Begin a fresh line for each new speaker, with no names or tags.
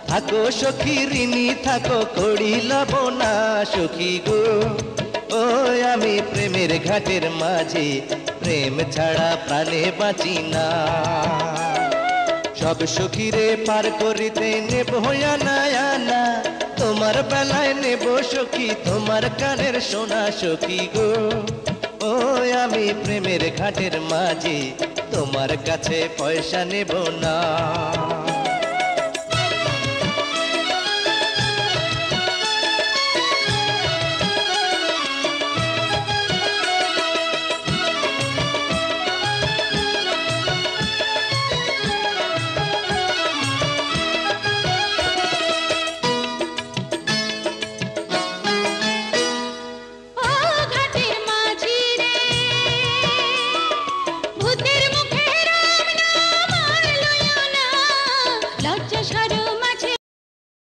থাকো সখী ঋণী থাকো করিলাম না সখী গো। ও আমি প্রেমের ঘাটের মাঝে প্রেম ছাড়া প্রাণে বাঁচি না। সব সখীরে পার করিতে নেব আনা আনা, তোমার বেলায় নেব সখী তোমার কানের সোনা সখী গো। ও আমি প্রেমের ঘাটের মাঝে তোমার কাছে পয়সা নেব না।